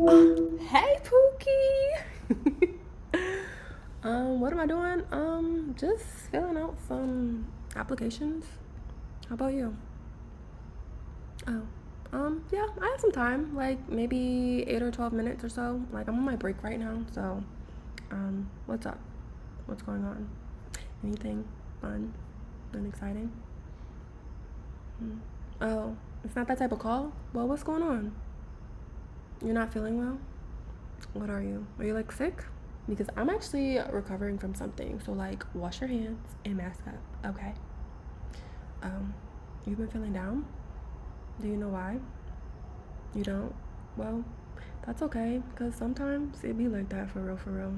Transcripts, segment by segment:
Hey, Pookie. What am I doing? Just filling out some applications. How about you? Oh, yeah, I have some time, like maybe 8 or 12 minutes or so. Like I'm on my break right now, so, what's up? What's going on? Anything fun and exciting? Oh, it's not that type of call? Well, what's going on? You're not feeling well? What are you? Are you like sick? Because I'm actually recovering from something. So like wash your hands and mask up. Okay. Um, you've been feeling down? Do you know why? You don't? Well, that's okay, because sometimes it be like that for real, for real.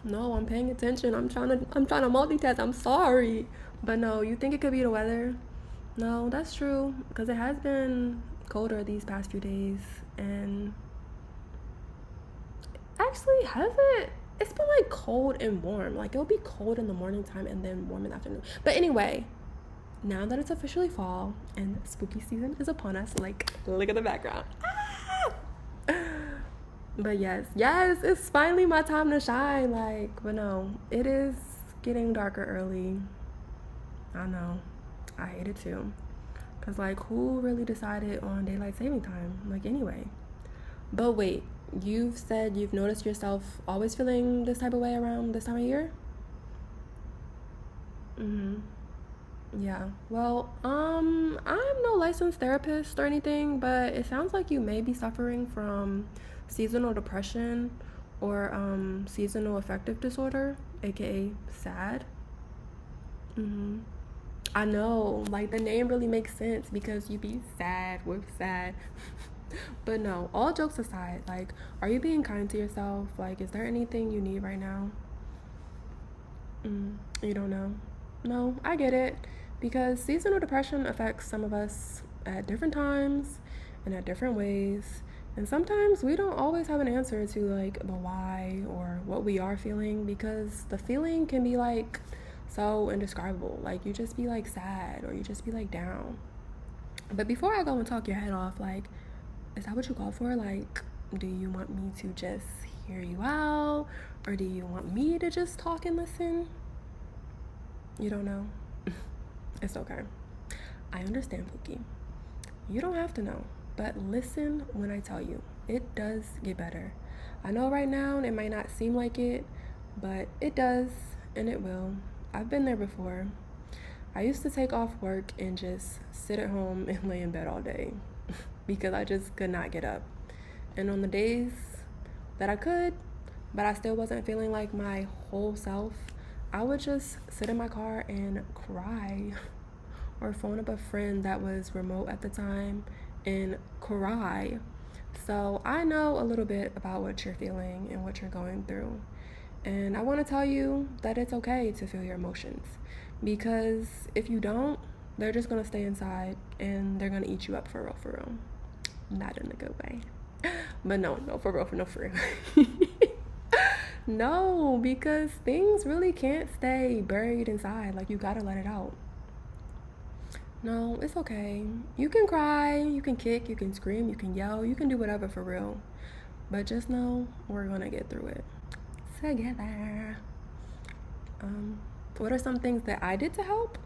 No, I'm paying attention. I'm trying to multitask. I'm sorry. But no, you think it could be the weather? No, that's true. Because it has been colder these past few days, and actually, has it? It's been like cold and warm. Like it'll be cold in the morning time and then warm in the afternoon. But anyway, now that it's officially fall and spooky season is upon us, like look at the background. Ah! But yes, it's finally my time to shine. Like, but no, it is getting darker early. I know. I hate it too. Cause like who really decided on daylight saving time? Like anyway. But wait, you've said you've noticed yourself always feeling this type of way around this time of year? Mm-hmm. Yeah. Well, I'm no licensed therapist or anything, but it sounds like you may be suffering from seasonal depression or seasonal affective disorder, aka SAD. Mm-hmm. I know, like the name really makes sense because you be sad with sad. But no, all jokes aside, like, are you being kind to yourself? Like, is there anything you need right now? You don't know? No, I get it. Because seasonal depression affects some of us at different times and at different ways. And sometimes we don't always have an answer to like the why or what we are feeling because the feeling can be like so indescribable. Like you just be like sad or you just be like down. But before I go and talk your head off, like, is that what you called for? Like, do you want me to just hear you out? Or do you want me to just talk and listen? You don't know? It's okay. I understand, Pookie. You don't have to know, but listen when I tell you. It does get better. I know right now it might not seem like it, but it does, and it will. I've been there before. I used to take off work and just sit at home and lay in bed all day because I just could not get up. And on the days that I could, but I still wasn't feeling like my whole self, I would just sit in my car and cry or phone up a friend that was remote at the time and cry. So I know a little bit about what you're feeling and what you're going through. And I want to tell you that it's okay to feel your emotions because if you don't, they're just going to stay inside and they're going to eat you up for real, for real. Not in a good way. But no, for real, for real. No, because things really can't stay buried inside. Like, you gotta let it out. No, it's okay. You can cry, you can kick, you can scream, you can yell, you can do whatever for real. But just know we're gonna get through it together. What are some things that I did to help?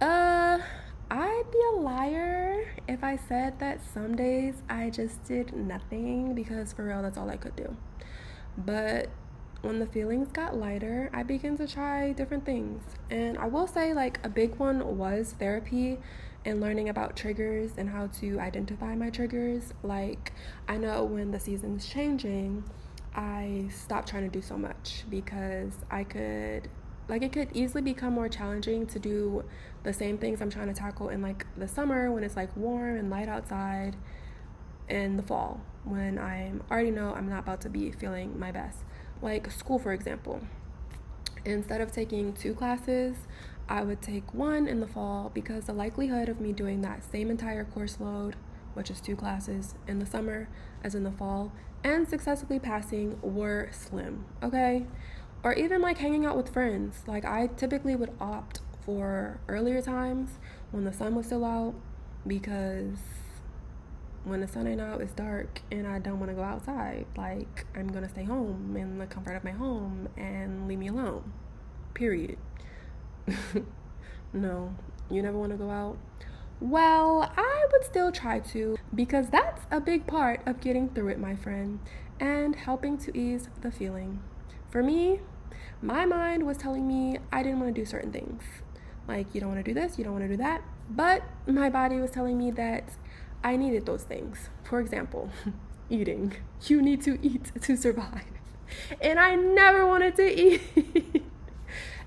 I'd be a liar if I said that some days I just did nothing because for real, that's all I could do. But when the feelings got lighter, I began to try different things. And I will say, like, a big one was therapy and learning about triggers and how to identify my triggers. Like, I know when the season's changing, I stopped trying to do so much because it could easily become more challenging to do the same things I'm trying to tackle in like the summer when it's like warm and light outside, and the fall when I already know I'm not about to be feeling my best. Like school, for example. Instead of taking 2 classes, I would take 1 in the fall because the likelihood of me doing that same entire course load, which is 2 classes, in the summer as in the fall, and successfully passing were slim, okay? Or even like hanging out with friends. Like I typically would opt for earlier times when the sun was still out because when the sun ain't out, it's dark, and I don't want to go outside. Like, I'm gonna stay home in the comfort of my home and leave me alone. Period. No, you never want to go out? Well, I would still try to, because that's a big part of getting through it, my friend, and helping to ease the feeling. For me, my mind was telling me I didn't want to do certain things. Like, you don't want to do this, you don't want to do that. But my body was telling me that I needed those things. For example, eating. You need to eat to survive. And I never wanted to eat.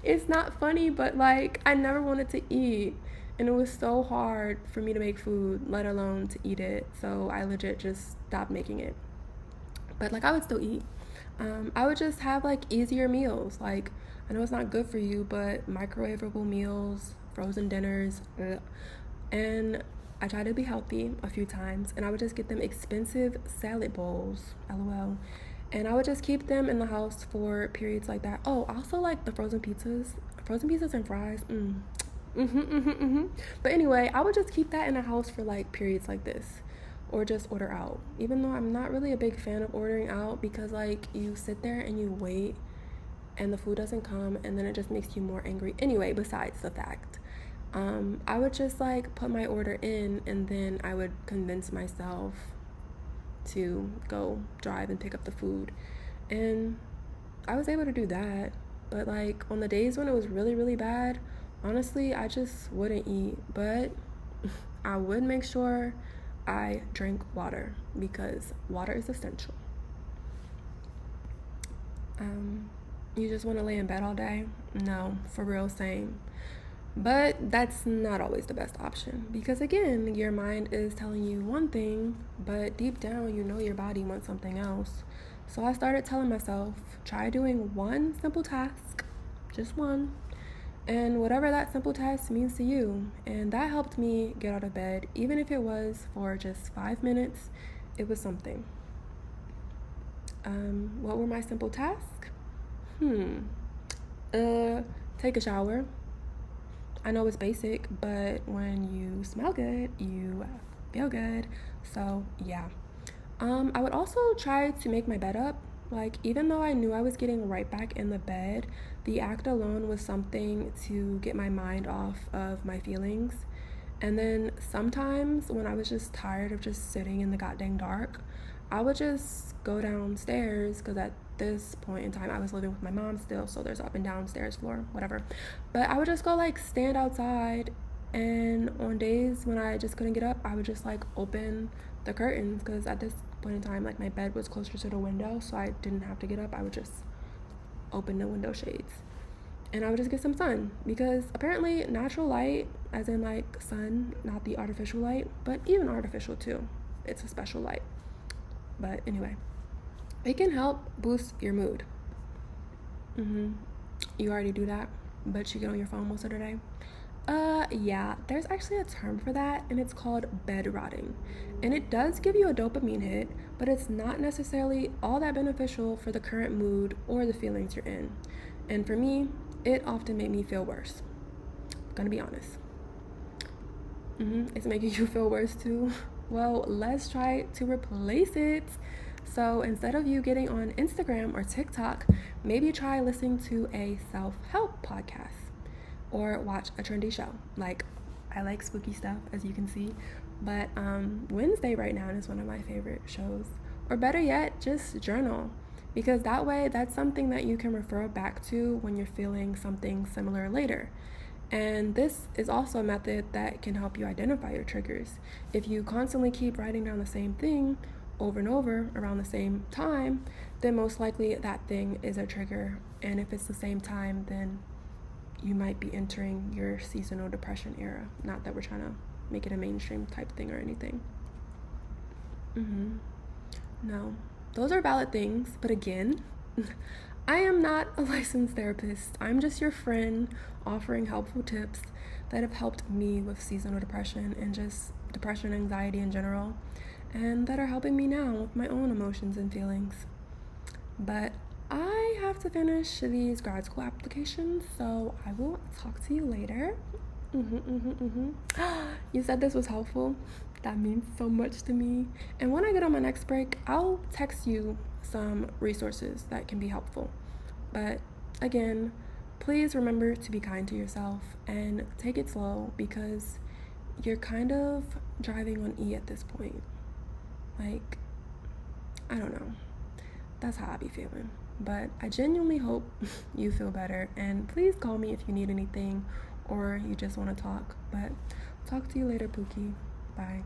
It's not funny, but like, I never wanted to eat. And it was so hard for me to make food, let alone to eat it. So I legit just stopped making it. But like, I would still eat. I would just have like easier meals. Like, I know it's not good for you, but microwavable meals, frozen dinners, and I tried to be healthy a few times, and I would just get them expensive salad bowls, lol, and I would just keep them in the house for periods like that. Oh, also like the frozen pizzas and fries. But anyway, I would just keep that in the house for like periods like this, or just order out, even though I'm not really a big fan of ordering out, because like, you sit there and you wait and the food doesn't come, and then it just makes you more angry. Anyway, besides the fact, I would just like put my order in, and then I would convince myself to go drive and pick up the food, and I was able to do that. But like, on the days when it was really, really bad, honestly, I just wouldn't eat. But I would make sure I drink water, because water is essential. You just want to lay in bed all day? No, for real, same. But that's not always the best option, because again, your mind is telling you one thing, but deep down, you know your body wants something else. So I started telling myself, try doing one simple task, just one, and whatever that simple task means to you. And that helped me get out of bed, even if it was for just 5 minutes. It was something. What were my simple tasks? Take a shower. I know it's basic, but when you smell good, you feel good. So yeah. I would also try to make my bed up. Like, even though I knew I was getting right back in the bed, the act alone was something to get my mind off of my feelings. And then sometimes when I was just tired of just sitting in the goddamn dark, I would just go downstairs, because at this point in time I was living with my mom still, so there's up and downstairs floor, whatever. But I would just go like stand outside, and on days when I just couldn't get up, I would just like open the curtains, because at this point in time, like, my bed was closer to the window, so I didn't have to get up. I would just open the window shades, and I would just get some sun, because apparently natural light, as in like sun, not the artificial light, but even artificial too, it's a special light. But anyway, it can help boost your mood. You already do that, but you get on your phone most of the day. Yeah, there's actually a term for that, and it's called bed rotting. And it does give you a dopamine hit, but it's not necessarily all that beneficial for the current mood or the feelings you're in. And for me, it often made me feel worse. I'm gonna be honest. It's making you feel worse too. Well, let's try to replace it. So instead of you getting on Instagram or TikTok, maybe try listening to a self-help podcast, or watch a trendy show. Like, I like spooky stuff, as you can see, but Wednesday right now is one of my favorite shows. Or better yet, just journal, because that way, that's something that you can refer back to when you're feeling something similar later. And this is also a method that can help you identify your triggers. If you constantly keep writing down the same thing over and over around the same time, then most likely that thing is a trigger. And if it's the same time, then you might be entering your seasonal depression era. Not that we're trying to make it a mainstream type thing or anything. No, those are valid things, but again, I am not a licensed therapist. I'm just your friend offering helpful tips that have helped me with seasonal depression and just depression, anxiety in general, and that are helping me now with my own emotions and feelings. But I have to finish these grad school applications, so I will talk to you later. You said this was helpful. That means so much to me. And when I get on my next break, I'll text you some resources that can be helpful. But again, please remember to be kind to yourself and take it slow, because you're kind of driving on E at this point. Like, I don't know. That's how I be feeling. But I genuinely hope you feel better. And please call me if you need anything or you just want to talk. But talk to you later, Pookie. Bye.